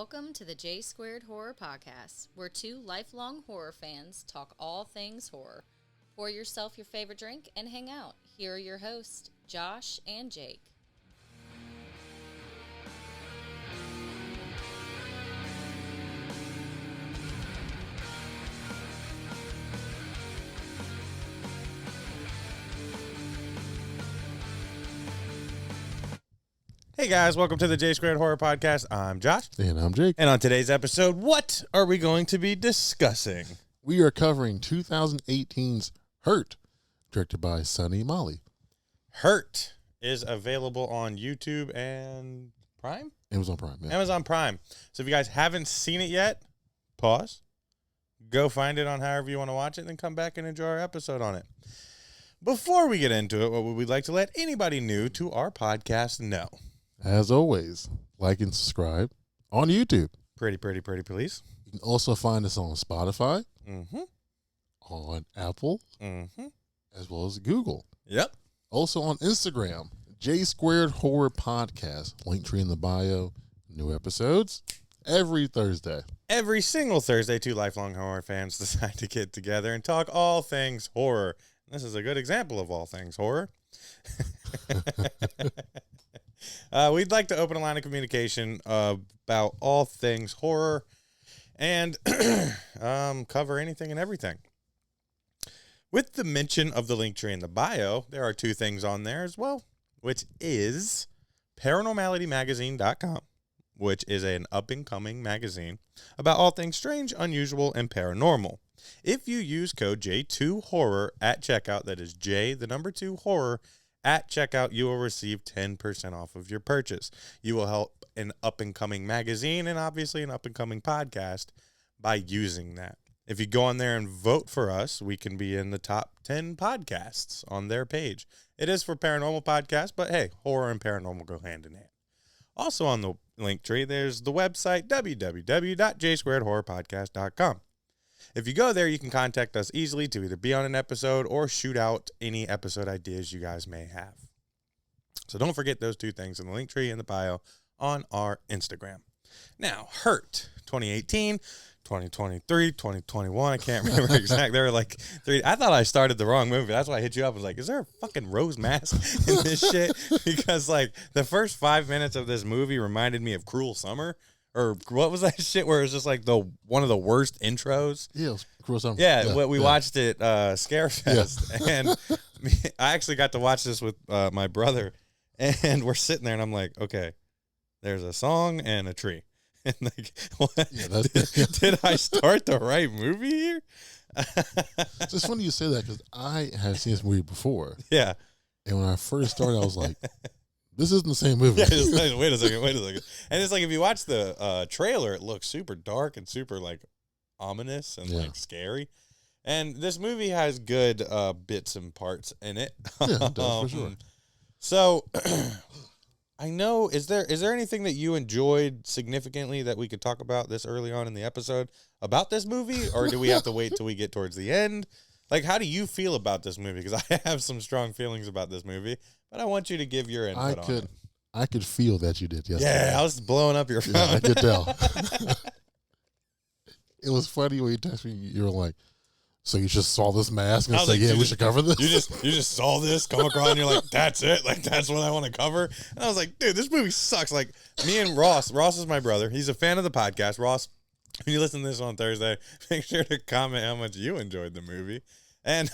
Welcome to the J Squared Horror Podcast, where two lifelong horror fans talk all things horror. Pour yourself your favorite drink and hang out. Here are your hosts, Josh and Jake. Hey guys, welcome to the J Squared Horror Podcast. I'm Josh. And I'm Jake. And on today's episode, what are we going to be discussing? We are covering 2018's Hurt, directed by Sunny Molly. Hurt is available on YouTube and Prime? Amazon Prime, yeah. Amazon Prime. So if you guys haven't seen it yet, pause, go find it on however you want to watch it, and then come back and enjoy our episode on it. Before we get into it, what would we like to let anybody new to our podcast know? As always, like and subscribe on YouTube. Pretty, please. You can also find us on Spotify, on Apple, as well as Google. Yep. Also on Instagram, J Squared Horror Podcast. Link tree in the bio. New episodes every Thursday. Every single Thursday, two lifelong horror fans decide to get together and talk all things horror. This is a good example of all things horror. We'd like to open a line of communication about all things horror and cover anything and everything. With the mention of the link tree in the bio, there are two things on there as well, which is paranormalitymagazine.com, which is an up-and-coming magazine about all things strange, unusual, and paranormal. If you use code J2HORROR at checkout, that is J, the number 2, horror, at checkout, you will receive 10% off of your purchase. You will help an up-and-coming magazine and obviously an up-and-coming podcast by using that. If you go on there and vote for us, we can be in the top 10 podcasts on their page. It is for paranormal podcasts, but hey, horror and paranormal go hand in hand. Also on the link tree, there's the website, www.jsquaredhorrorpodcast.com. If you go there, you can contact us easily to either be on an episode or shoot out any episode ideas you guys may have. So don't forget those two things in the link tree and the bio on our Instagram. Now, Hurt 2018, 2023, 2021. I can't remember exactly. There were like three. I thought I started the wrong movie. That's why I hit you up. I was like, is there a fucking rose mask in this shit? Because like the first 5 minutes of this movie reminded me of Cruel Summer. Or what was that shit where it was just like one of the worst intros? Yeah, it was Cruel Summer. Yeah, we watched it Scarefest. Yeah. And I actually got to watch this with my brother. And we're sitting there and I'm like, okay, there's a song and a tree. And like, what? Yeah, did I start the right movie here? It's just funny you say that because I have seen this movie before. Yeah. And when I first started, I was like, this isn't the same movie. Yeah, wait a second. And it's like, if you watch the trailer, it looks super dark and super like ominous and like scary. And this movie has good bits and parts in it. Yeah, it does, for sure. So I know, is there anything that you enjoyed significantly that we could talk about this early on in the episode about this movie? Or do we have to wait till we get towards the end? Like, how do you feel about this movie? Because I have some strong feelings about this movie, but I want you to give your input on it. I could feel that you did yesterday. Yeah, I was blowing up your phone. Yeah, I could tell. It was funny when you texted me. You were like, so you just saw this mask and say, we should cover this? You just saw this come across and you're like, that's it? Like, that's what I want to cover? And I was like, dude, this movie sucks. Like, me and Ross is my brother. He's a fan of the podcast. Ross, when you listen to this on Thursday, make sure to comment how much you enjoyed the movie. And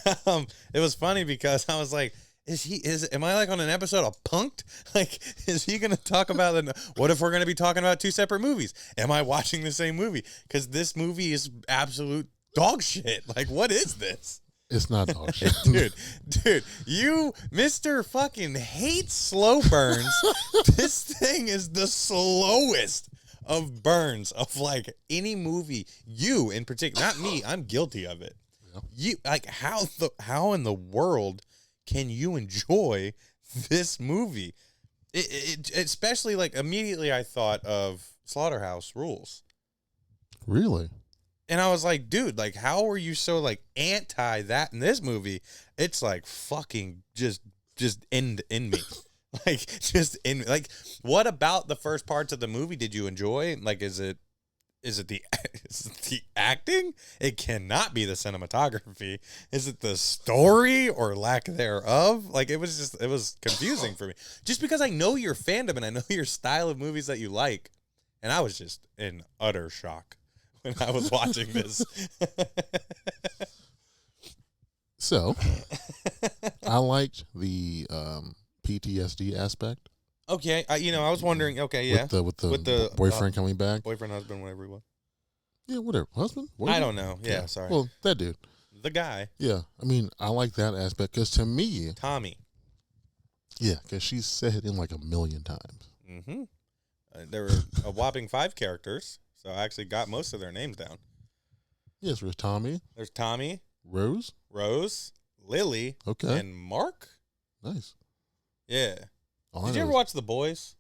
it was funny because I was like, am I like on an episode of Punk'd? Like, is he going to talk about what if we're going to be talking about two separate movies? Am I watching the same movie? Because this movie is absolute dog shit. Like, what is this? It's not dog shit. Dude, you, Mr. fucking hate slow burns. This thing is the slowest of burns of like any movie. You in particular, not me. I'm guilty of it. You like how in the world can you enjoy this movie? It especially like immediately I thought of Slaughterhouse Rules. Really? And I was like, dude, like how are you so like anti that in this movie? It's like fucking just in me. Like, just in like, what about the first parts of the movie did you enjoy? Like, is it the is it the acting? It cannot be the cinematography. Is it the story or lack thereof? Like, it was confusing for me. Just because I know your fandom and I know your style of movies that you like, and I was just in utter shock when I was watching this. So, I liked the PTSD aspect. Okay, I was wondering. Okay, yeah, with the boyfriend coming back, boyfriend, husband, whatever he was. Yeah, whatever, husband. I don't know. Yeah, sorry. Well, that dude, the guy. Yeah, I mean, I like that aspect because to me, Tommy. Yeah, because she said it in like a million times. Mm-hmm. There were a whopping 5 characters, so I actually got most of their names down. Yes, there's Tommy. There's Tommy. Rose, Lily, okay, and Mark. Nice. Yeah. Did you ever watch The Boys?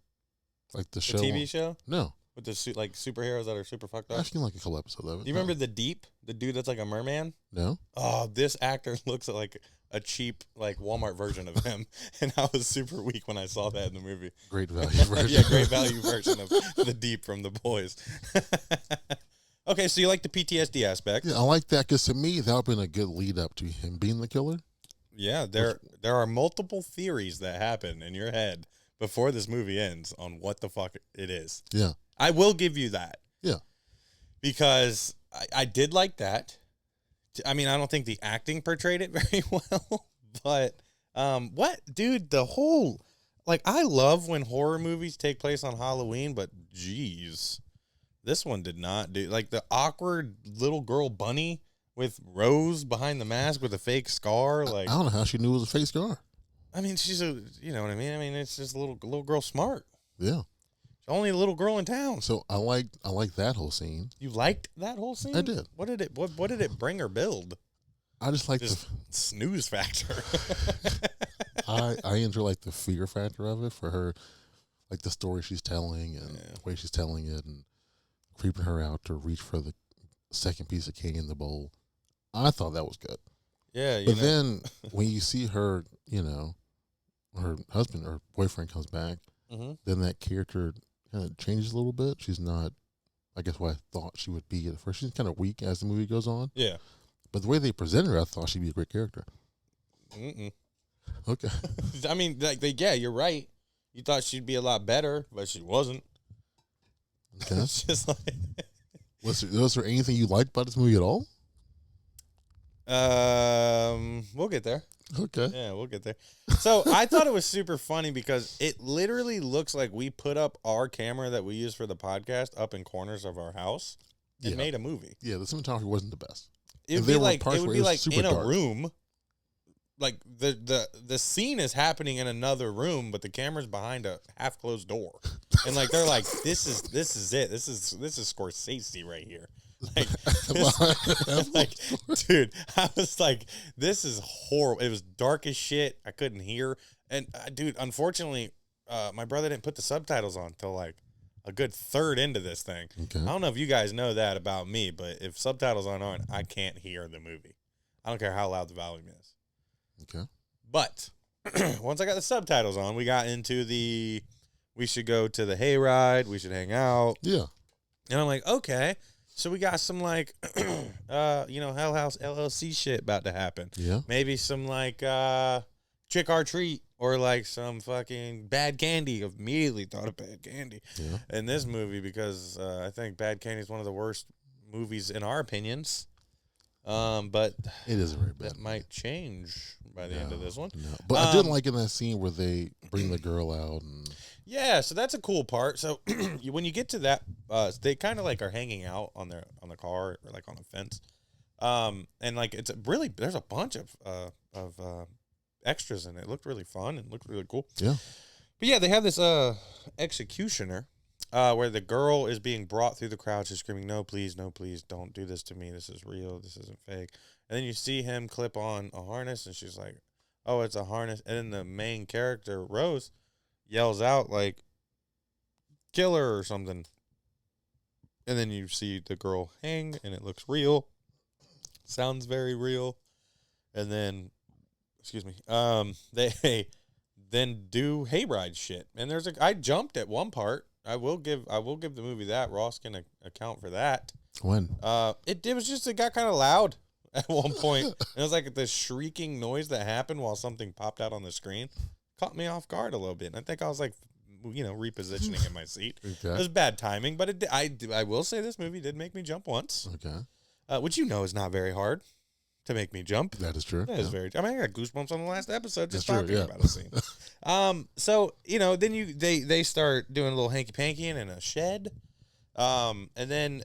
Like the show? The TV show? No. With the superheroes that are super fucked up? I've seen like a couple episodes of it. Do you remember The Deep? The dude that's like a merman? No. Oh, this actor looks like a cheap like Walmart version of him, and I was super weak when I saw that in the movie. Great value version. Yeah, great value version of The Deep from The Boys. Okay, so you like the PTSD aspect? Yeah, I like that because to me that would have been a good lead up to him being the killer. Yeah, there are multiple theories that happen in your head before this movie ends on what the fuck it is. Yeah, I will give you that. Yeah, because I did like that. I mean, I don't think the acting portrayed it very well, but what, dude? The whole I love when horror movies take place on Halloween, but geez. This one did not do the awkward little girl bunny with Rose behind the mask with a fake scar. I don't know how she knew it was a fake scar. I mean, she's you know what I mean. I mean, it's just a little girl smart. Yeah, she's only a little girl in town. So I like that whole scene. You liked that whole scene? I did. What did it bring or build? I just like the snooze factor. I enjoy the fear factor of it for her, the story she's telling and the way she's telling it and creeping her out to reach for the second piece of candy in the bowl. I thought that was good. Yeah, but then when you see her, her husband or boyfriend comes back, then that character kind of changes a little bit. She's not, I guess, what I thought she would be at first. She's kind of weak as the movie goes on. Yeah. But the way they present her, I thought she'd be a great character. Mm-mm. Okay. I mean, yeah, you're right. You thought she'd be a lot better, but she wasn't. Okay. It's just was there anything you liked about this movie at all? We'll get there. Okay. Yeah, we'll get there. So I thought it was super funny because it literally looks like we put up our camera that we use for the podcast up in corners of our house and made a movie. Yeah, the cinematography wasn't the best. It would be in a room. Like the scene is happening in another room, but the camera's behind a half closed door, and they're like, this is it. This is Scorsese right here. Dude, I was like, this is horrible. It was dark as shit. I couldn't hear, and dude, unfortunately, my brother didn't put the subtitles on till a good third into this thing. Okay. I don't know if you guys know that about me, but if subtitles aren't on, I can't hear the movie. I don't care how loud the volume is. Okay. But once I got the subtitles on, we got into we should go to the hayride, we should hang out. Yeah. And I'm like, okay. So we got some Hell House LLC shit about to happen. Yeah. Maybe some trick or treat or some fucking Bad Candy. Immediately thought of Bad Candy in this movie because I think Bad Candy is one of the worst movies in our opinions. But it is a very bad. That might change by the end of this one. No. But I did like in that scene where they bring the girl out and. Yeah, so that's a cool part. So when you get to that, they kind of are hanging out on the car or on a fence, and it's really there's a bunch of extras in it. It looked really fun and looked really cool. Yeah, but yeah, they have this executioner where the girl is being brought through the crowd. She's screaming, no, please, don't do this to me. This is real. This isn't fake. And then you see him clip on a harness, and she's like, oh, it's a harness. And then the main character, Rose, yells out, kill her or something. And then you see the girl hang, and it looks real. Sounds very real. And then, excuse me, then do hayride shit. And I jumped at one part. I will give the movie that. Ross can account for that. When? It got kind of loud at one point. It was like this shrieking noise that happened while something popped out on the screen. Caught me off guard a little bit. And I think I was like, repositioning in my seat. Okay. It was bad timing, but I will say this movie did make me jump once. Okay. Which is not very hard to make me jump. That is true. That is very. I got goosebumps on the last episode just That's talking true, about a scene. So then they start doing a little hanky panky in a shed, and then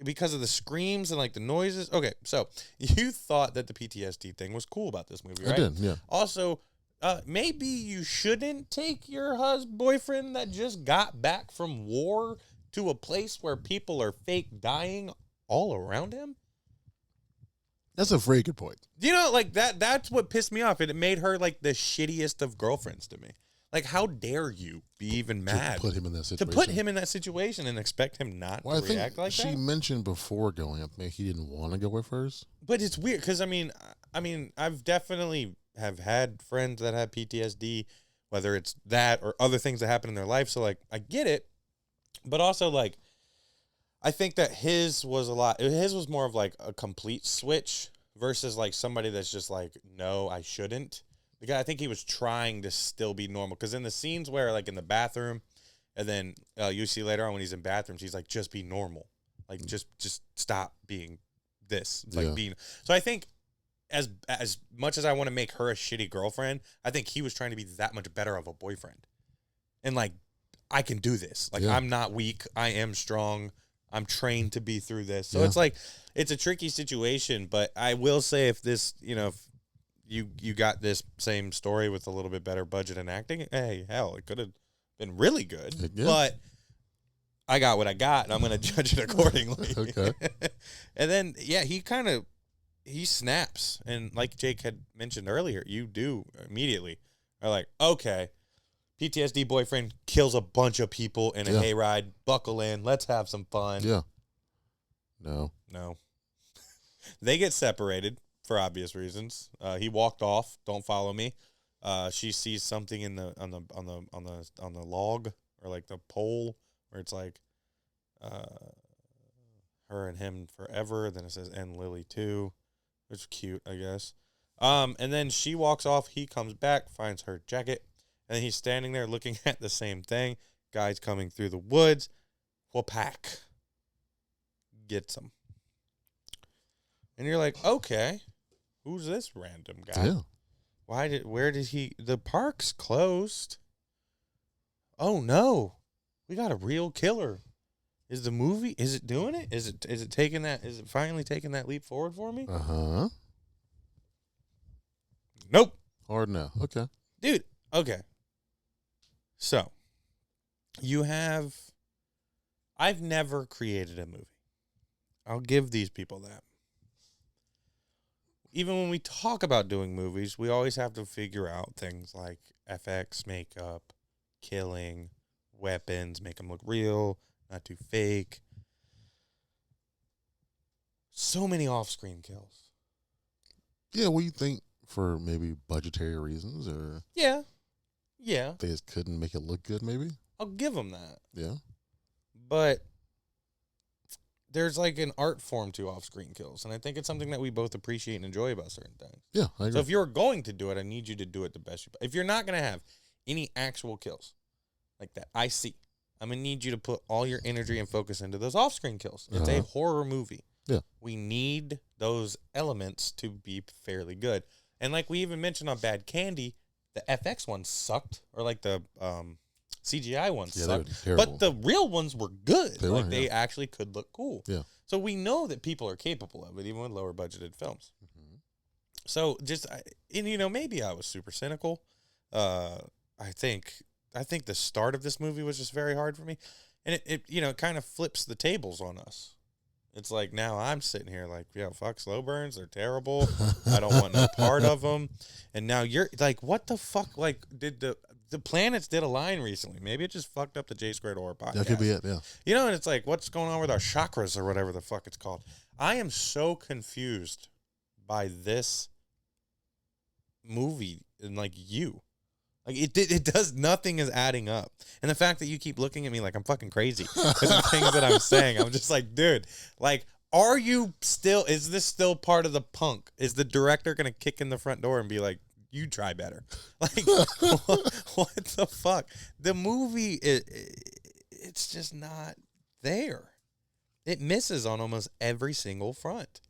because of the screams and like the noises. Okay, so you thought that the PTSD thing was cool about this movie, right? I did. Yeah. Also, maybe you shouldn't take your boyfriend that just got back from war to a place where people are fake dying all around him. That's a very good point. Like that's what pissed me off. It made her like the shittiest of girlfriends to me. Like, how dare you be even mad To put him in that situation. to put him in that situation and expect him not to react like that? She mentioned before going up, maybe he didn't want to go with hers. But it's weird because I've definitely have had friends that have PTSD, whether it's that or other things that happen in their life. So like, I get it, but also like, I think that his was more of like a complete switch versus like somebody that's just like, no, I shouldn't. Because I think he was trying to still be normal. Because in the scenes where like in the bathroom, and then you see later on when he's in bathrooms, he's like, just be normal. Like just stop being this. Like being. So I think as much as I want to make her a shitty girlfriend, I think he was trying to be that much better of a boyfriend. And like, I can do this. Like I'm not weak. I am strong. I'm trained to be through this. So it's like, it's a tricky situation, but I will say if this, if you got this same story with a little bit better budget and acting, hey, hell, it could have been really good, but I got what I got and I'm going to judge it accordingly. Okay. And then, he snaps. And like Jake had mentioned earlier, you do immediately are like, okay, PTSD boyfriend kills a bunch of people in a hayride. Buckle in. Let's have some fun. Yeah. No. They get separated for obvious reasons. He walked off. Don't follow me. She sees something on the log or like the pole where it's like her and him forever. Then it says and Lily too, which is cute, I guess. And then she walks off. He comes back, finds her jacket. And then he's standing there looking at the same thing. Guy's coming through the woods. Whoop-hack. Gets him. And you're like, okay, who's this random guy? Yeah. The park's closed. Oh no. We got a real killer. Is it doing it? Is it finally taking that leap forward for me? Uh-huh. Nope. Or no. Okay. Dude, okay. So, I've never created a movie. I'll give these people that. Even when we talk about doing movies, we always have to figure out things like FX, makeup, killing, weapons, make them look real, not too fake. So many off-screen kills. Yeah, what do you think for maybe budgetary reasons or... Yeah. They just couldn't make it look good, maybe? I'll give them that. Yeah. But there's like an art form to off-screen kills, and I think it's something that we both appreciate and enjoy about certain things. Yeah, I agree. So if you're going to do it, I need you to do it the best you... If you're not going to have any actual kills like that, I'm going to need you to put all your energy and focus into those off-screen kills. It's a horror movie. Yeah. We need those elements to be fairly good. And like we even mentioned on Bad Candy, the FX ones sucked, or like the CGI ones sucked. But the real ones were good. They actually could look cool. Yeah. So we know that people are capable of it, even with lower budgeted films. Mm-hmm. So maybe I was super cynical. I think the start of this movie was just very hard for me. And it kind of flips the tables on us. It's like now I'm sitting here like, fuck slow burns. They're terrible. I don't want no part of them. And now you're like, what the fuck? Like, did the planets did align recently? Maybe it just fucked up the J Squared Horror podcast. That could be it, yeah. And it's like, what's going on with our chakras or whatever the fuck it's called? I am so confused by this movie and like you. Like it does nothing is adding up. And the fact that you keep looking at me like I'm fucking crazy for the things that I'm saying, I'm just like, dude, like, is this still part of the punk? Is the director going to kick in the front door and be like, you try better? Like, what the fuck? The movie, it's just not there. It misses on almost every single front.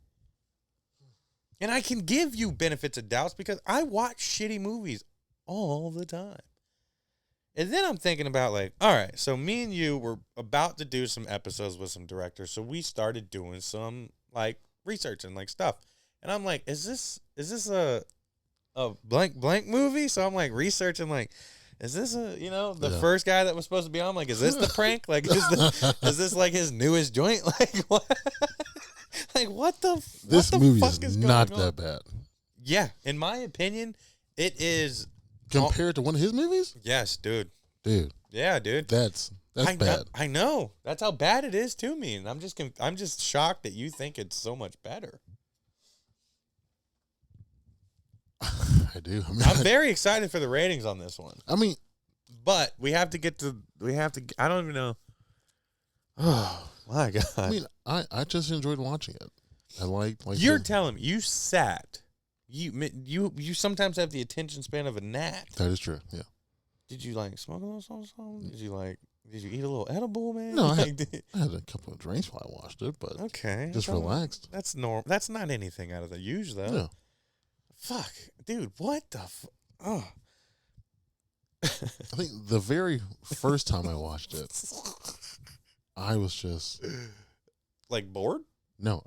And I can give you benefits of doubts because I watch shitty movies all the time. And then I'm thinking about like, all right, so me and you were about to do some episodes with some directors. So we started doing some like research and like stuff. And I'm like, is this a blank movie? So I'm like researching like, is this the first guy that was supposed to be on? Like, is this the prank? Like, is this like his newest joint? Like what? Like what the This what the movie fuck is going not on? that bad. Yeah, in my opinion, it is. Compared to one of his movies? Yes, dude. Dude. Yeah, dude. That's bad. I know. That's how bad it is to me, and I'm just shocked that you think it's so much better. I do. I mean, I'm very excited for the ratings on this one. I mean, But we have to I don't even know. Oh, my God. I mean, I just enjoyed watching it. I like You're telling me you sat. You sometimes have the attention span of a gnat. that is true. Yeah. Did you like smoke a little something? Did you eat a little edible, man? No, I Like, had a couple of drinks while I watched it, but okay. just relaxed. That's normal. That's not anything out of the usual, though. Yeah. Fuck, dude, what the oh. I think the very first time I watched it, I was just Like bored? no.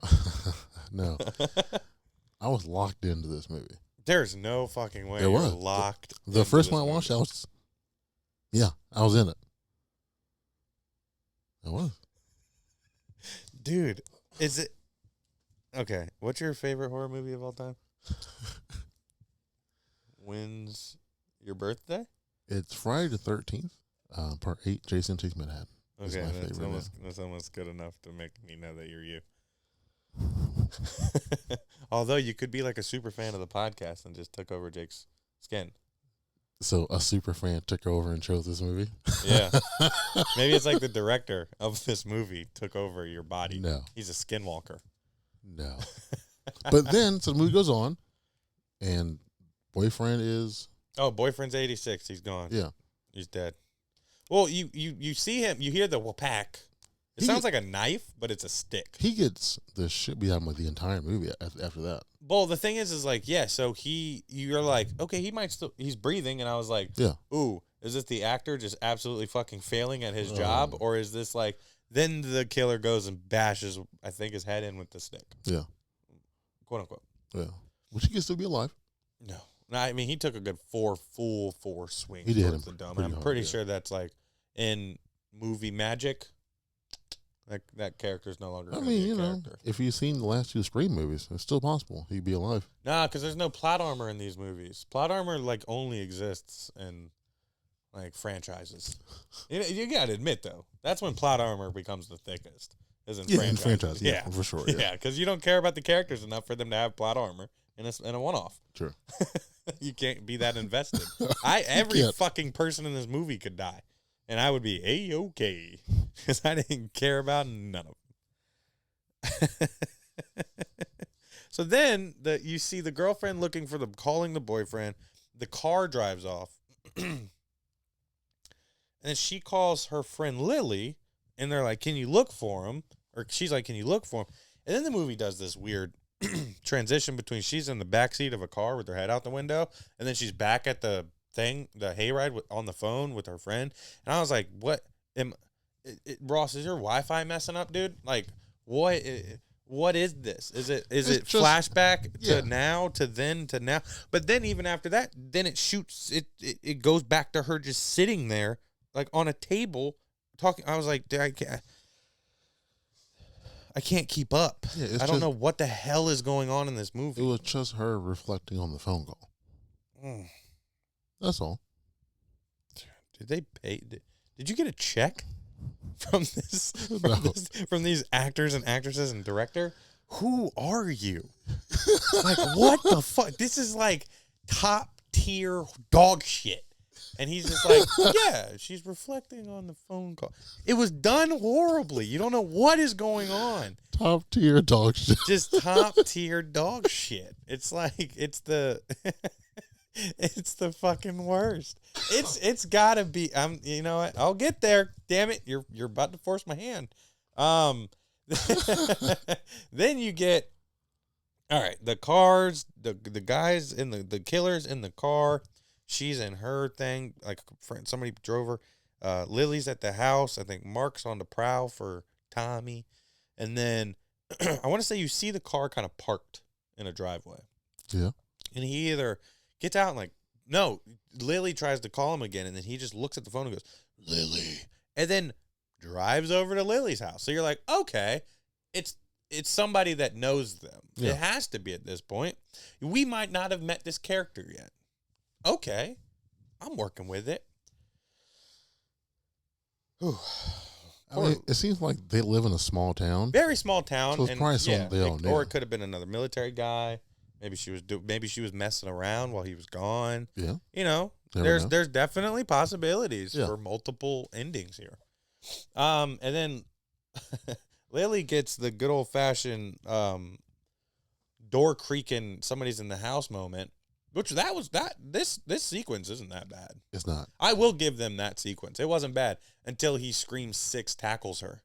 I was locked into this movie. There's no fucking way There you're was. locked. The into first this one I watched, movie. I was in it. I was. Dude, is it okay? What's your favorite horror movie of all time? When's your birthday? It's Friday the 13th, part 8, Jason Takes Manhattan. Is Okay, my that's favorite. that's almost good enough to make me know that you're you. Although you could be like a super fan of the podcast and just took over Jake's skin. So a super fan took over and chose this movie? Yeah. Maybe it's like the director of this movie took over your body. No. He's a skinwalker. No. But then, so the movie goes on, and boyfriend is, Oh, boyfriend's 86. He's gone. yeah. He's dead. Well, you see him. You hear the whack. It He- sounds like a knife, but it's a stick. He gets the shit beat out of him the entire movie after that. Well, the thing is like, yeah, so you're like, okay, he's breathing. And I was like, Yeah. ooh, is this the actor just absolutely fucking failing at his job? Or is this like, then the killer goes and bashes, I think, his head in with the stick, Yeah. quote unquote. Yeah. Which he can still be alive. No. I mean, he took a good four swings He did towards him the dome. pretty I'm hard, pretty yeah. sure that's like in movie magic. That character's no longer I gonna mean, be a you know, character. if you've seen the last 2 Scream movies, it's still possible he'd be alive. Nah, because there's no plot armor in these movies. Plot armor like only exists in like franchises. You gotta admit though, that's when plot armor becomes the thickest. Is in franchises. in franchise, yeah, for sure. Yeah. Yeah, because you don't care about the characters enough for them to have plot armor in a one-off. Sure. You can't be that invested. Every can't. fucking person in this movie could die, and I would be A-okay because I didn't care about none of them. So then you see the girlfriend calling the boyfriend. The car drives off, and then she calls her friend Lily, and they're like, "Can you look for him?" Or she's like, "Can you look for him?" And then the movie does this weird transition between she's in the backseat of a car with her head out the window, and then she's back at the hayride on the phone with her friend. And I was like, "What? Ross, is your Wi-Fi messing up, dude? Like, what is this? Is it just- flashback yeah. to now to then to now? But then even after that, then it shoots. It goes back to her just sitting there like on a table talking. I was like, I can't keep up. Yeah, it's I don't just- know what the hell is going on in this movie. It was just her reflecting on the phone call. Mm. That's all. Did they pay? Did you get a check from this? No. From these actors and actresses and director? Who are you? Like, what the fuck? This is like top tier dog shit. And he's just like, yeah, she's reflecting on the phone call. It was done horribly. You don't know what is going on. Top tier dog shit. Just top tier dog shit. It's like it's the it's the fucking worst. It's gotta be. You know what? I'll get there. Damn it! You're about to force my hand. Then you get all right. The cars, the guys in the killers in the car. She's in her thing. Like somebody drove her. Lily's at the house. I think Mark's on the prowl for Tommy, and then I want to say you see the car kind of parked in a driveway. Yeah. And he either gets out and no, Lily tries to call him again, and then he just looks at the phone and goes, Lily, and then drives over to Lily's house. So you're like, okay, it's somebody that knows them. Yeah. It has to be at this point. We might not have met this character yet. Okay, I'm working with it. I mean, it seems like they live in a small town. Very small town. So it's probably someone they all knew. Or it could have been another military guy. Maybe she was messing around while he was gone. Yeah. You know, there's definitely possibilities for multiple endings here. And then Lily gets the good old fashioned door creaking, somebody's in the house moment. Which this sequence isn't that bad. It's not. I will give them that sequence. It wasn't bad until he screams 6, tackles her.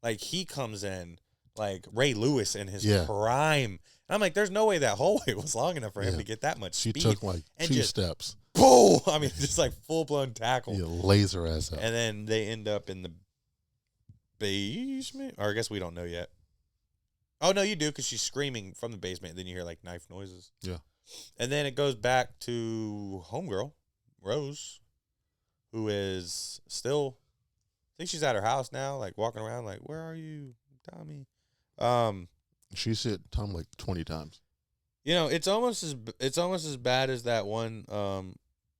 Like he comes in like Ray Lewis in his prime. And I'm like, there's no way that hallway was long enough for him to get that much speed. She took like 2 steps. Boom! I mean, just like full blown tackle. Yeah, laser ass out. And then they end up in the basement, or I guess we don't know yet. Oh no, you do because she's screaming from the basement. And then you hear like knife noises. Yeah. And then it goes back to homegirl, Rose, who is still, I think she's at her house now, like walking around like, where are you, Tommy? She's hit Tom like 20 times. You know, it's almost as bad as that one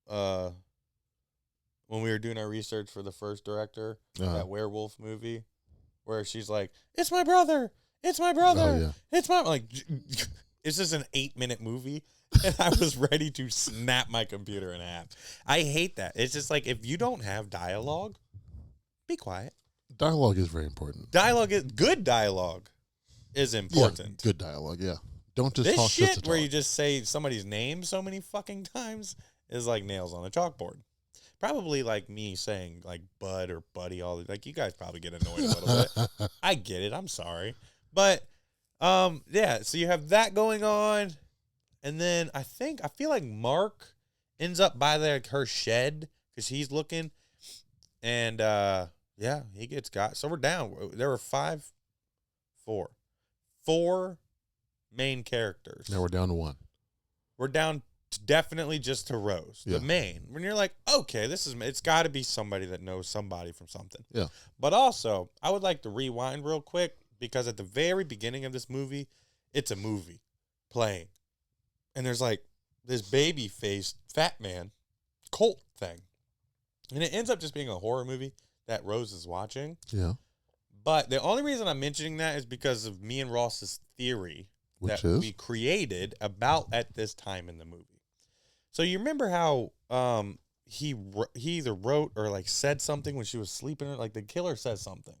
when we were doing our research for the first director, that werewolf movie, where she's like, it's my brother. It's my brother. Oh, yeah. It's my, like, it's just an 8-minute movie. And I was ready to snap my computer in half. I hate that. It's just like, if you don't have dialogue, be quiet. Dialogue is very important. Good dialogue is important. Yeah, good dialogue, yeah. Don't just this talk shit where you just say somebody's name so many fucking times is like nails on a chalkboard. Probably like me saying like bud or buddy, like you guys probably get annoyed a little bit. I get it. I'm sorry. But yeah, so you have that going on. And then I feel like Mark ends up by her shed because he's looking. And yeah, he gets got. So we're down. There were 4 main characters. Now we're down to 1. We're down to definitely just to Rose, the main. When you're like, okay, it's got to be somebody that knows somebody from something. Yeah. But also, I would like to rewind real quick because at the very beginning of this movie, it's a movie playing. And there's like this baby-faced fat man cult thing. And it ends up just being a horror movie that Rose is watching. Yeah. But the only reason I'm mentioning that is because of me and Ross's theory we created about at this time in the movie. So you remember how he either wrote or like said something when she was sleeping, like the killer says something,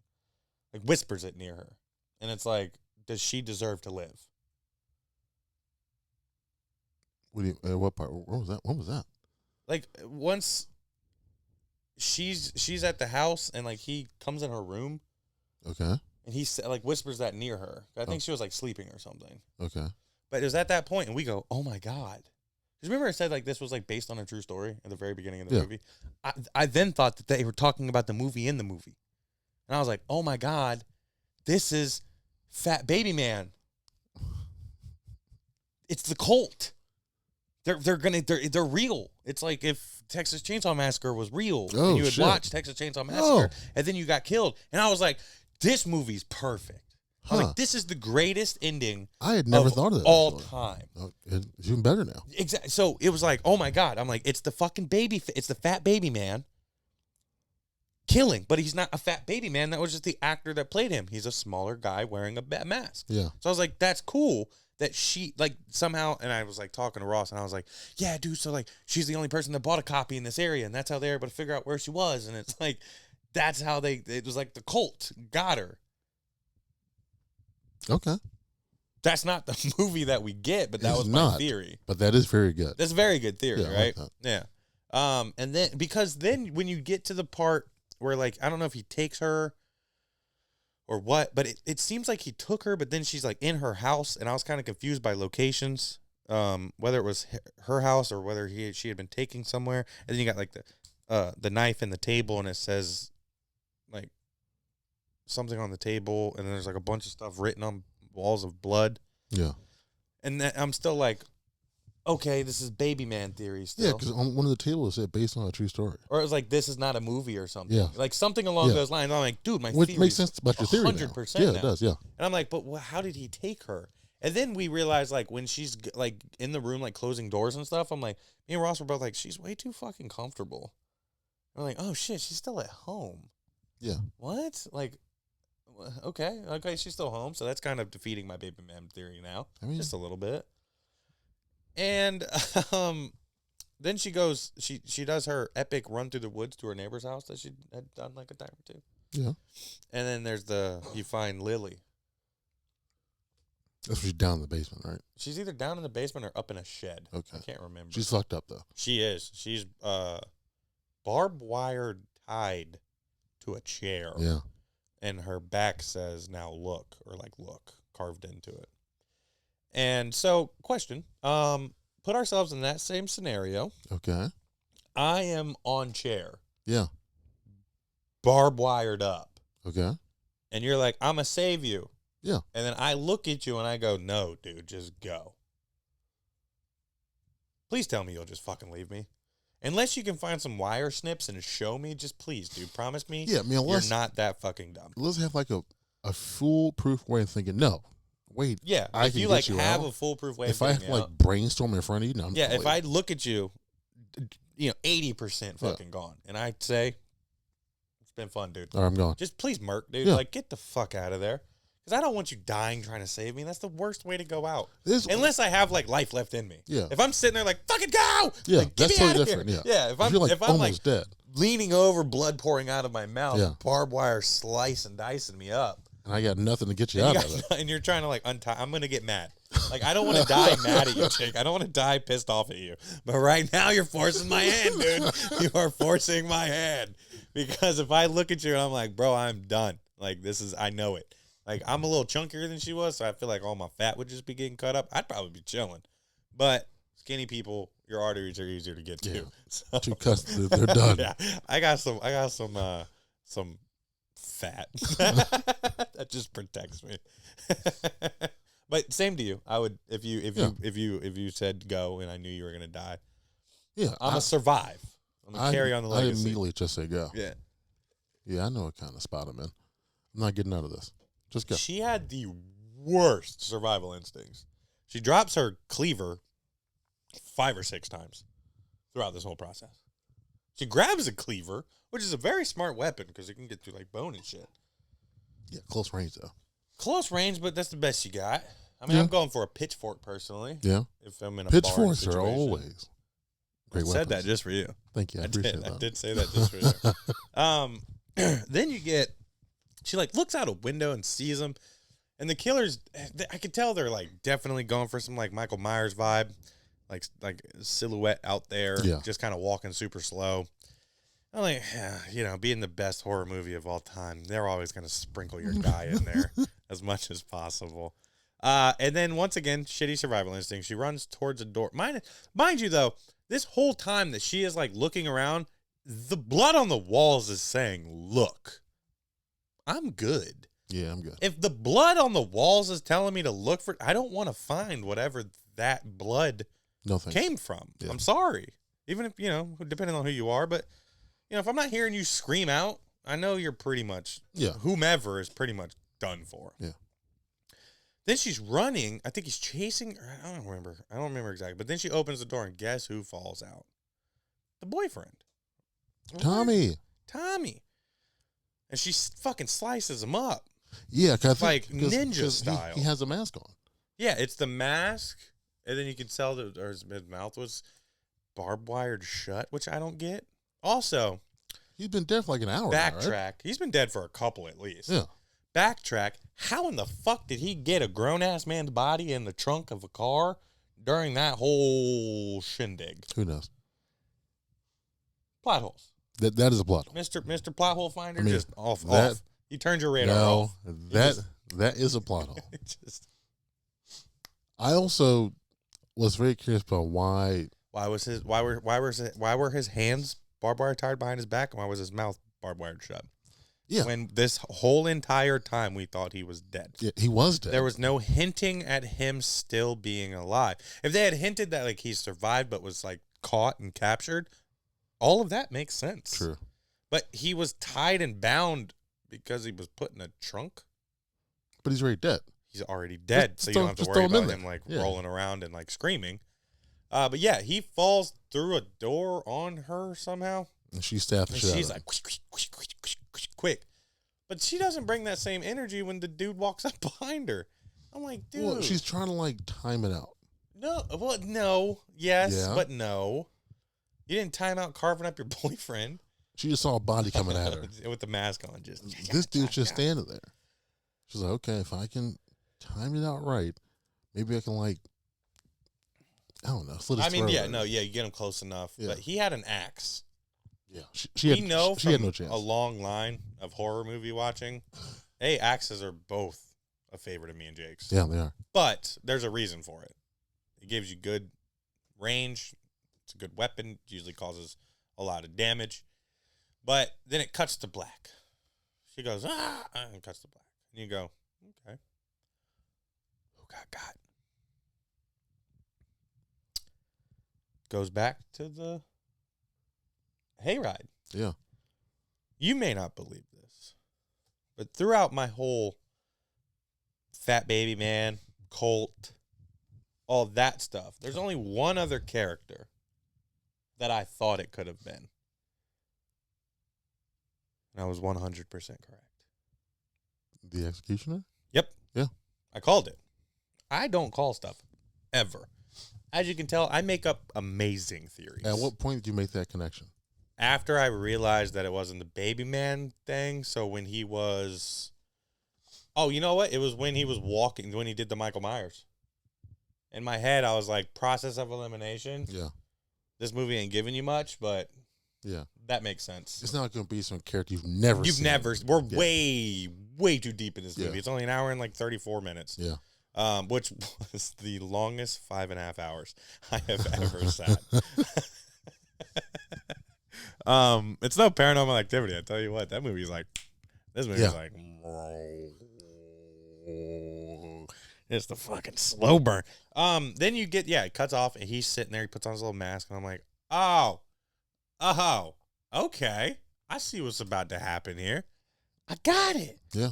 like whispers it near her. And it's like, does she deserve to live? What part? What was that? What was that? Like once she's at the house and like he comes in her room. Okay. And he like whispers that near her. I think she was like sleeping or something. Okay. But it was at that point and we go, oh my God. Because remember I said like this was like based on a true story at the very beginning of the movie? I then thought that they were talking about the movie in the movie. And I was like, oh my God, this is Fat Baby Man. It's the cult. They're real. It's like if Texas Chainsaw Massacre was real and you would watch Texas Chainsaw Massacre and then you got killed. And I was like, this movie's perfect. I was like, this is the greatest ending I had never thought of that all time. It's even better now. Exactly. So it was like, oh my God. I'm like, it's the fucking it's the Fat Baby Man killing, but he's not a fat baby man. That was just the actor that played him. He's a smaller guy wearing a mask. Yeah. So I was like, that's cool. that she, like, somehow, and I was, like, talking to Ross, and I was like, yeah, dude, so, like, she's the only person that bought a copy in this area, and that's how they were able to figure out where she was, and it's, like, that's how it was, like, the cult got her. Okay. That's not the movie that we get, but that It's was my not, theory. But that is very good. That's a very good theory, Yeah, I right? like Yeah. And then, because then when you get to the part where, like, I don't know if he takes her or what, but it seems like he took her, but then she's, like, in her house, and I was kind of confused by locations, whether it was her house or whether she had been taken somewhere. And then you got, like, the knife in the table, and it says, like, something on the table, and then there's, like, a bunch of stuff written on walls of blood. Yeah. And then I'm still like, okay, this is baby man theory still. Yeah, because on one of the tables it said based on a true story. Or it was like, this is not a movie or something. Yeah. Like something along Yeah. those lines. I'm like, dude, my Which theory makes sense about your theory. 100% Yeah, now. it does. Yeah. And I'm like, but how did he take her? And then we realized, like, when she's, like, in the room, like, closing doors and stuff, I'm like, me and Ross were both like, she's way too fucking comfortable. I'm like, oh, shit, she's still at home. Yeah. What? Like, okay, she's still home, so that's kind of defeating my baby man theory now. I mean, Just a little bit. And then she goes, she does her epic run through the woods to her neighbor's house that she had done like a time or two. Yeah. And then there's you find Lily. That's when she's down in the basement, right? She's either down in the basement or up in a shed. Okay. I can't remember. She's fucked up though. She is. She's barbed wire tied to a chair. Yeah. And her back says, now look, or like look, carved into it. And so, question, put ourselves in that same scenario. Okay. I am on chair, Yeah. barbed wired up. Okay. And you're like, I'm going to save you. Yeah. And then I look at you and I go, no, dude, just go. Please tell me you'll just fucking leave me. Unless you can find some wire snips and show me, just please, dude, promise me Yeah, I mean, you're not that fucking dumb. Let's have like a foolproof way of thinking. No, wait. Yeah, I if can you get like you have out. a foolproof way If of I getting have me like out. brainstorm in front of you, no. I'm Yeah, just if gonna I look at you, 80% fucking gone, and I say, it's been fun, dude. leave. All right, I'm going. Just please, Merc, dude. Yeah. Like, get the fuck out of there. Because I don't want you dying trying to save me. That's the worst way to go out. This, Unless I have, like, life left in me. Yeah. If I'm sitting there like, fucking go! Yeah, Like, get that's me totally out of different. here. Yeah. Yeah, if I'm, you're like if I'm like almost dead, leaning over, blood pouring out of my mouth, Yeah. barbed wire slice and dicing me up. and I got nothing to get you And, out of it. and you're trying to, like, untie. I'm going to get mad. Like, I don't want to die mad at you, chick. I don't want to die pissed off at you. But right now, you're forcing my hand, dude. You are forcing my hand. Because if I look at you and I'm like, bro, I'm done. Like, I know it. Like, I'm a little chunkier than she was, so I feel like all my fat would just be getting cut up. I'd probably be chilling. But skinny people, your arteries are easier to get to. Yeah. So, 2 cuts, they're done. yeah, I got some fat that just protects me. But same to you. I would if you said go and I knew you were gonna die. Yeah, I'm gonna survive. I'm gonna carry on the I legacy. immediately just say go. Yeah. Yeah, I know what kind of spot I'm in. I'm not getting out of this. Just go. She had the worst survival instincts. She drops her cleaver 5 or 6 times throughout this whole process. She grabs a cleaver, which is a very smart weapon because it can get through like bone and shit. Yeah, close range though. Close range, but that's the best you got. I mean, Yeah. I'm going for a pitchfork personally. Yeah, If I'm in a pitchforks barn are situation. always I great said that weapons. just for you. Thank you. I appreciate that. I did say that just for you. Then you get, she like looks out a window and sees them, and the killers, I could tell they're like definitely going for some like Michael Myers vibe, like silhouette out there, Yeah. just kind of walking super slow. I'm like, being the best horror movie of all time, they're always going to sprinkle your guy in there as much as possible. And then once again, shitty survival instinct. She runs towards a door. Mind you, though, this whole time that she is like looking around, the blood on the walls is saying, look, I'm good. Yeah, I'm good. If the blood on the walls is telling me to look for, I don't want to find whatever that blood No thanks. came from. Yeah. I'm sorry. Even if, depending on who you are, but, if I'm not hearing you scream out, I know you're pretty much, whomever is pretty much done for. Yeah. Then she's running. I think he's chasing her. I don't remember exactly. But then she opens the door and guess who falls out? The boyfriend. Tommy. Tommy. And she fucking slices him up. Yeah, cause Like ninja style. He has a mask on. Yeah, it's the mask, and then you can tell that his mouth was barbed wired shut, which I don't get. Also, He's been dead for like an hour. backtrack. Now, right? He's been dead for a couple at least. Yeah. Backtrack. How in the fuck did he get a grown ass man's body in the trunk of a car during that whole shindig? Who knows? Plot holes. That is a plot hole. Mr. Plot Hole Finder, I mean, just off. that- You turned your radar No, off. that is a plot hole. Just, I also was very curious about why. why were his hands barbed wire tied behind his back, and why was his mouth barbed wired shut? Yeah. When this whole entire time we thought he was dead. Yeah, he was dead. There was no hinting at him still being alive. If they had hinted that like he survived but was like caught and captured, all of that makes sense. True. But he was tied and bound because he was put in a trunk. But he's already dead. He's already dead, Just so you don't have to just worry throw him in about him there. like Yeah. rolling around and like screaming. But yeah, he falls through a door on her somehow, And she stabbed the and shit out she's of him. like quick. But she doesn't bring that same energy when the dude walks up behind her. I'm like, dude, Well, she's trying to like time it out. no, yes, Yeah. but no. You didn't time out carving up your boyfriend She just saw a body coming at her. with the mask on. Just This dude's just standing there. She's like, okay, if I can time it out right, maybe I can like, I don't know. Slit his I mean, throat yeah, or- no, yeah, you get him close enough. Yeah. But he had an axe. Yeah, she We had, know she had from no chance. a long line of horror movie watching, axes are both a favorite of me and Jake's. Yeah, they are. But there's a reason for it. It gives you good range. It's a good weapon. It usually causes a lot of damage. But then it cuts to black. She goes, and cuts to black. And you go, okay. Who got? Goes back to the hayride. Yeah. You may not believe this, but throughout my whole Fat Baby Man, cult, all that stuff, there's only one other character that I thought it could have been. And I was 100% correct. The executioner? Yep. Yeah. I called it. I don't call stuff ever. As you can tell, I make up amazing theories. At what point did you make that connection? After I realized that it wasn't the Baby Man thing, so when he was... Oh, you know what? It was when he was walking, when he did the Michael Myers. In my head, I was like, process of elimination. Yeah. This movie ain't giving you much, but Yeah. that makes sense. It's not going to be some character you've never seen. We're Yeah. way too deep in this movie. Yeah. It's only an hour and like 34 minutes. Yeah. Which was the longest 5.5 hours I have ever sat. It's no Paranormal Activity. I tell you what, this movie's like, it's the fucking slow burn. Then you get, it cuts off and he's sitting there. He puts on his little mask and I'm like, oh, okay. I see what's about to happen here. I got it. Yeah.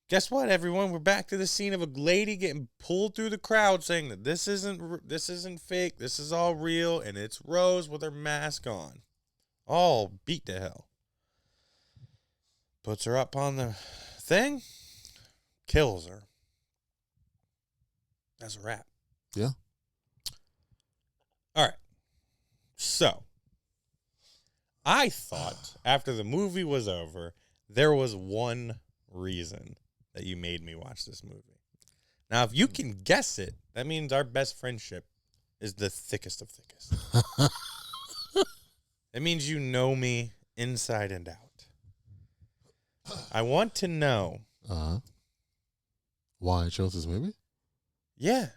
Guess what, everyone? We're back to the scene of a lady getting pulled through the crowd saying that this isn't fake. This is all real. And it's Rose with her mask on. All beat to hell. Puts her up on the thing. Kills her. That's a wrap. Yeah. All right. So, I thought after the movie was over, there was one reason that you made me watch this movie. Now, if you can guess it, that means our best friendship is the thickest of thickest. It means you know me inside and out. I want to know. Why I chose this movie? Yeah.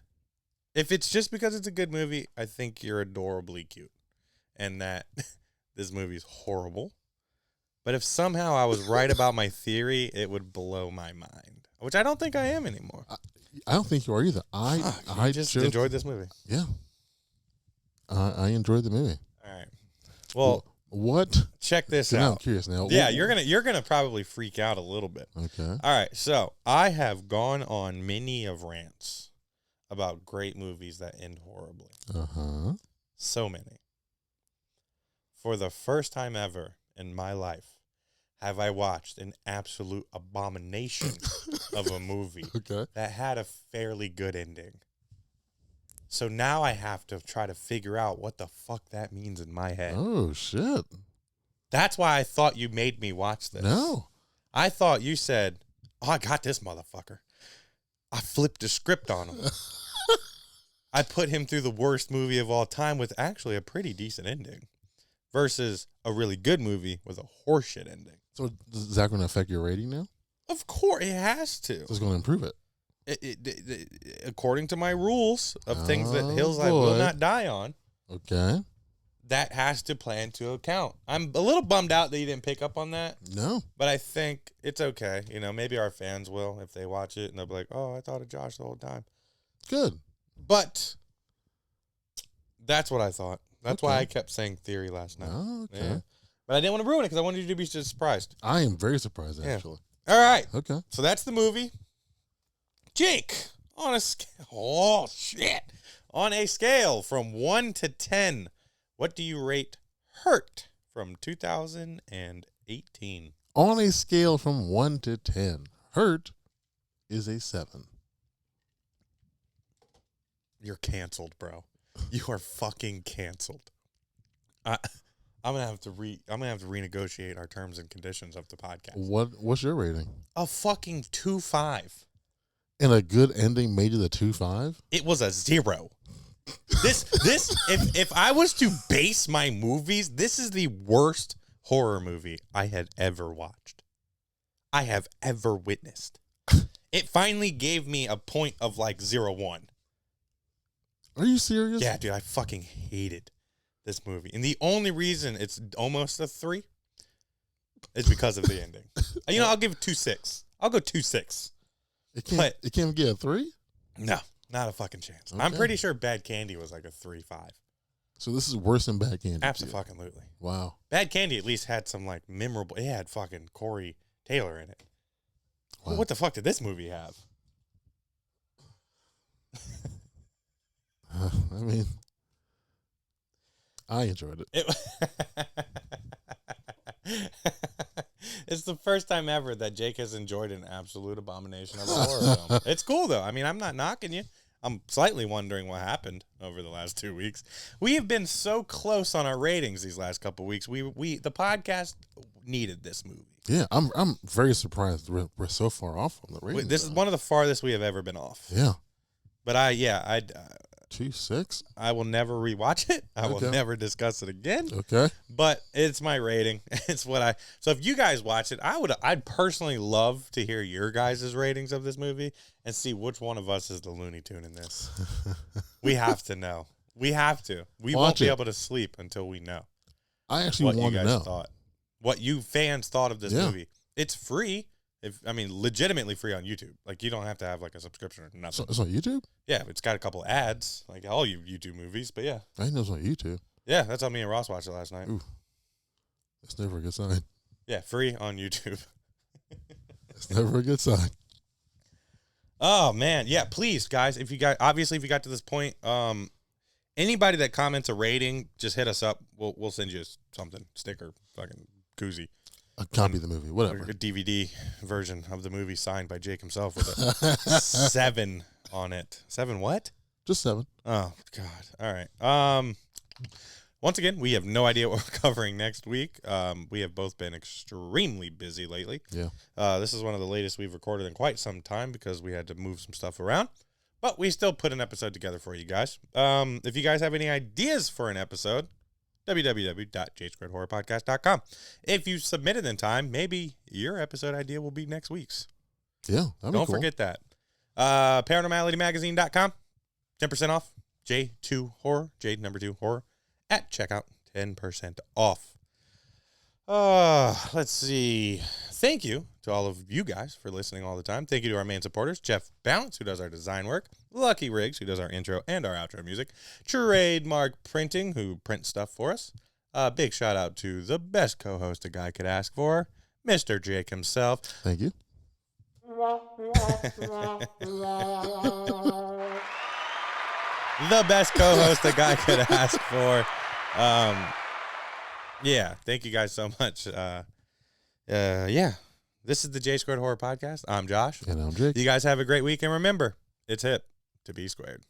If it's just because it's a good movie, I think you're adorably cute. And that this movie's horrible. But if somehow I was right about my theory, it would blow my mind. Which I don't think I am anymore. I don't think you are either. I just chose- enjoyed this movie. Yeah. I enjoyed the movie. All right. Well, what? check this So now I'm out. curious now. Yeah, What- you're gonna probably freak out a little bit. Okay. All right, so I have gone on many of rants about great movies that end horribly. Uh-huh. So many. For the first time ever in my life, have I watched an absolute abomination of a movie Okay. that had a fairly good ending. So now I have to try to figure out what the fuck that means in my head. Oh, shit. That's why I thought you made me watch this. No. I thought you said, "Oh, I got this motherfucker." I flipped the script on him. I put him through the worst movie of all time with actually a pretty decent ending versus a really good movie with a horseshit ending. So is that going to affect your rating now? Of course, it has to. So it's going to improve it. According to my rules of things that Oh, hills I will boy. not die on, Okay. that has to play into account. I'm a little bummed out that you didn't pick up on that, No. but I think it's okay. You know, maybe our fans will if they watch it and they'll be like, "Oh, I thought of Josh the whole time." Good. But that's what I thought. That's why Okay. I kept saying theory last night. Oh, okay. Yeah. But I didn't want to ruin it because I wanted you to be surprised. I am very surprised, Yeah. actually. All right. Okay. So that's the movie. Jake, on a scale. Oh, shit. On a scale from 1 to 10, what do you rate Hurt from 2018? On a scale from 1 to 10, Hurt is a 7. You're canceled, bro. You are fucking canceled. I'm gonna have to renegotiate our terms and conditions of the podcast. What's your rating? A fucking 2.5. And a good ending made it a 2.5? It was a 0. This if I was to base my movies, this is the worst horror movie I had ever watched. I have ever witnessed. It finally gave me a point of like 0.1. Are you serious? Yeah, dude, I fucking hated this movie. And the only reason it's almost a 3 is because of the ending. You know, I'll give it 2.6. I'll go 2.6. It can't get a 3? No, not a fucking chance. Okay. I'm pretty sure Bad Candy was like a 3.5. So this is worse than Bad Candy. Absolutely. Wow. Bad Candy at least had some like memorable. It had fucking Corey Taylor in it. Wow. What the fuck did this movie have? I mean, I enjoyed it. It's the first time ever that Jake has enjoyed an absolute abomination of a horror film. It's cool though. I mean, I'm not knocking you. I'm slightly wondering what happened over the last 2 weeks. We have been so close on our ratings these last couple of weeks. The podcast needed this movie. Yeah, I'm very surprised we're so far off on the rating. This is one of the farthest we have ever been off. Yeah. But I 2.6. I will never rewatch it. I will Okay. never discuss it again. Okay. But it's my rating. It's what I. So if you guys watch it, I'd personally love to hear your guys' ratings of this movie and see which one of us is the Looney Tune in this. We have to know. We have to. We won't Watch be it. able to sleep until we know I actually what you want to guys know. thought. What you fans thought of this Yeah. movie. It's free. Legitimately free on YouTube. Like, you don't have to have like a subscription or nothing. So it's on YouTube? Yeah, it's got a couple ads, like all you YouTube movies. But yeah, I didn't know it's on YouTube. yeah, that's how me and Ross watched it last night. Ooh. It's never a good sign. Yeah, free on YouTube. It's never a good sign. Oh man, yeah. Please, guys, if you got to this point, anybody that comments a rating, just hit us up. We'll send you something, sticker, fucking koozie, A copy of the movie, or whatever. a DVD version of the movie signed by Jake himself with a 7 on it. 7 what? Just 7. Oh God! All right. Once again, we have no idea what we're covering next week. We have both been extremely busy lately. Yeah. This is one of the latest we've recorded in quite some time because we had to move some stuff around. But we still put an episode together for you guys. If you guys have any ideas for an episode, www.jsquaredhorrorpodcast.com. If you submitted in time, maybe your episode idea will be next week's. Yeah, that'd be Don't cool. forget that. ParanormalityMagazine.com. 10% off. J2 Horror. J number 2 Horror. At checkout. 10% off. Let's see. Thank you to all of you guys for listening all the time. Thank you to our main supporters, Jeff Bounce, who does our design work, Lucky Riggs, who does our intro and our outro music, Trademark Printing, who prints stuff for us. Big shout out to the best co-host a guy could ask for, Mr. Jake himself. Thank you. The best co-host a guy could ask for. Yeah, thank you guys so much. Yeah. This is the J Squared Horror Podcast. I'm Josh. And I'm Jake. You guys have a great week, and remember, it's hip to be squared.